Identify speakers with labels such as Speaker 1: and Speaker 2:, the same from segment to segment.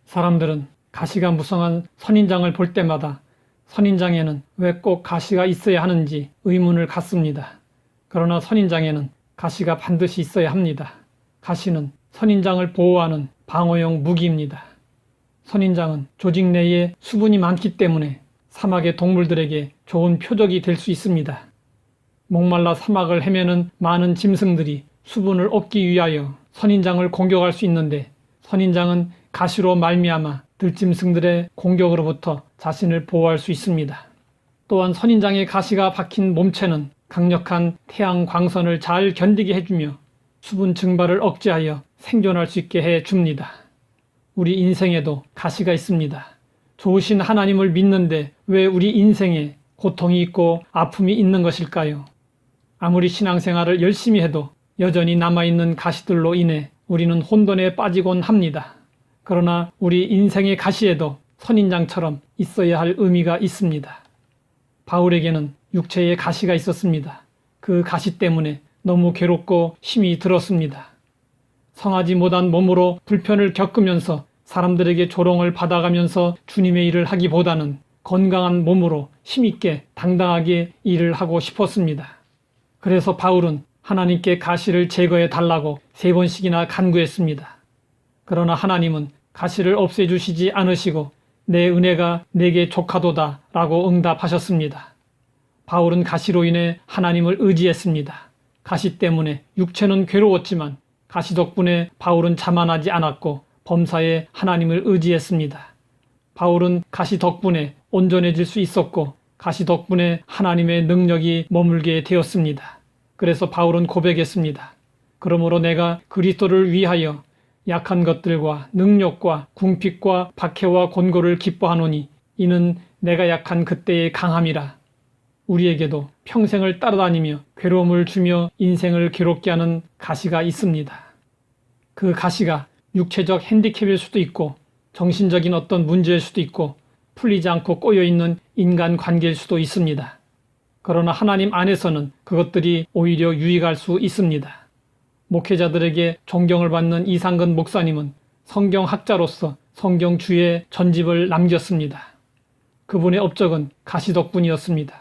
Speaker 1: 사람들은 가시가 무성한 선인장을 볼 때마다 선인장에는 왜 꼭 가시가 있어야 하는지 의문을 갖습니다. 그러나 선인장에는 가시가 반드시 있어야 합니다. 가시는 선인장을 보호하는 방어용 무기입니다. 선인장은 조직 내에 수분이 많기 때문에 사막의 동물들에게 좋은 표적이 될 수 있습니다. 목말라 사막을 헤매는 많은 짐승들이 수분을 얻기 위하여 선인장을 공격할 수 있는데, 선인장은 가시로 말미암아 들짐승들의 공격으로부터 자신을 보호할 수 있습니다. 또한 선인장의 가시가 박힌 몸체는 강력한 태양 광선을 잘 견디게 해주며 수분 증발을 억제하여 생존할 수 있게 해줍니다. 우리 인생에도 가시가 있습니다. 좋으신 하나님을 믿는데 왜 우리 인생에 고통이 있고 아픔이 있는 것일까요? 아무리 신앙생활을 열심히 해도 여전히 남아있는 가시들로 인해 우리는 혼돈에 빠지곤 합니다. 그러나 우리 인생의 가시에도 선인장처럼 있어야 할 의미가 있습니다. 바울에게는 육체에 가시가 있었습니다. 그 가시 때문에 너무 괴롭고 힘이 들었습니다. 성하지 못한 몸으로 불편을 겪으면서 사람들에게 조롱을 받아가면서 주님의 일을 하기보다는 건강한 몸으로 힘있게 당당하게 일을 하고 싶었습니다. 그래서 바울은 하나님께 가시를 제거해 달라고 3번씩이나 간구했습니다. 그러나 하나님은 가시를 없애주시지 않으시고 내 은혜가 내게 족하도다 라고 응답하셨습니다. 바울은 가시로 인해 하나님을 의지했습니다. 가시 때문에 육체는 괴로웠지만 가시 덕분에 바울은 자만하지 않았고 범사에 하나님을 의지했습니다. 바울은 가시 덕분에 온전해질 수 있었고 가시 덕분에 하나님의 능력이 머물게 되었습니다. 그래서 바울은 고백했습니다. 그러므로 내가 그리스도를 위하여 약한 것들과 능력과 궁핍과 박해와 곤고를 기뻐하노니 이는 내가 약한 그때의 강함이라. 우리에게도 평생을 따라다니며 괴로움을 주며 인생을 괴롭게 하는 가시가 있습니다. 그 가시가 육체적 핸디캡일 수도 있고 정신적인 어떤 문제일 수도 있고 풀리지 않고 꼬여있는 인간관계일 수도 있습니다. 그러나 하나님 안에서는 그것들이 오히려 유익할 수 있습니다. 목회자들에게 존경을 받는 이상근 목사님은 성경학자로서 성경주의 전집을 남겼습니다. 그분의 업적은 가시 덕분이었습니다.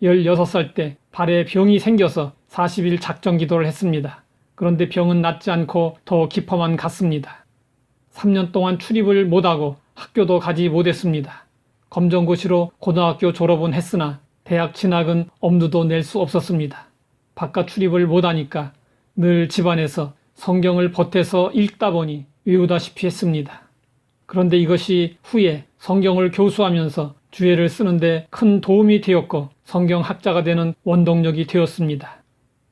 Speaker 1: 16살 때 발에 병이 생겨서 40일 작정 기도를 했습니다. 그런데 병은 낫지 않고 더 깊어만 갔습니다. 3년 동안 출입을 못하고 학교도 가지 못했습니다. 검정고시로 고등학교 졸업은 했으나 대학 진학은 엄두도 낼 수 없었습니다. 바깥 출입을 못하니까 늘 집안에서 성경을 보태서 읽다 보니 외우다시피 했습니다. 그런데 이것이 후에 성경을 교수하면서 주예를 쓰는데 큰 도움이 되었고 성경학자가 되는 원동력이 되었습니다.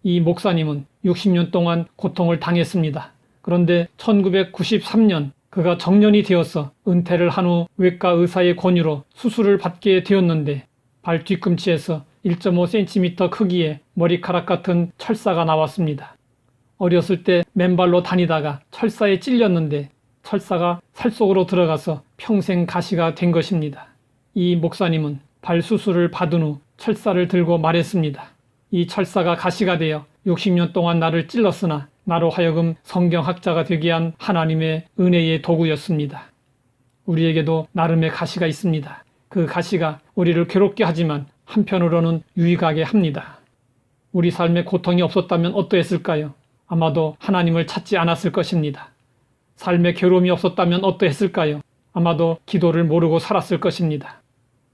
Speaker 1: 이 목사님은 60년 동안 고통을 당했습니다. 그런데 1993년 그가 정년이 되어서 은퇴를 한 후 외과 의사의 권유로 수술을 받게 되었는데 발 뒤꿈치에서 1.5cm 크기의 머리카락 같은 철사가 나왔습니다. 어렸을 때 맨발로 다니다가 철사에 찔렸는데 철사가 살 속으로 들어가서 평생 가시가 된 것입니다. 이 목사님은 발 수술을 받은 후 철사를 들고 말했습니다. 이 철사가 가시가 되어 60년 동안 나를 찔렀으나 나로 하여금 성경학자가 되게 한 하나님의 은혜의 도구였습니다. 우리에게도 나름의 가시가 있습니다. 그 가시가 우리를 괴롭게 하지만 한편으로는 유익하게 합니다. 우리 삶에 고통이 없었다면 어떠했을까요? 아마도 하나님을 찾지 않았을 것입니다. 삶에 괴로움이 없었다면 어떠했을까요? 아마도 기도를 모르고 살았을 것입니다.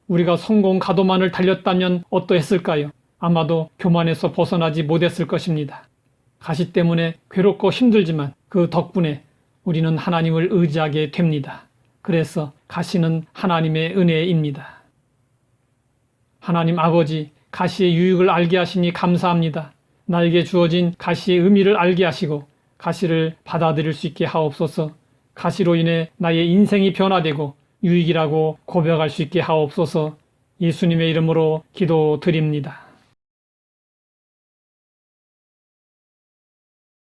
Speaker 1: 우리가 성공 가도만을 달렸다면 어떠했을까요? 아마도 교만에서 벗어나지 못했을 것입니다. 가시 때문에 괴롭고 힘들지만 그 덕분에 우리는 하나님을 의지하게 됩니다. 그래서 가시는 하나님의 은혜입니다. 하나님 아버지, 가시의 유익을 알게 하시니 감사합니다. 나에게 주어진 가시의 의미를 알게 하시고 가시를 받아들일 수 있게 하옵소서. 가시로 인해 나의 인생이 변화되고 유익이라고 고백할 수 있게 하옵소서. 예수님의 이름으로 기도드립니다.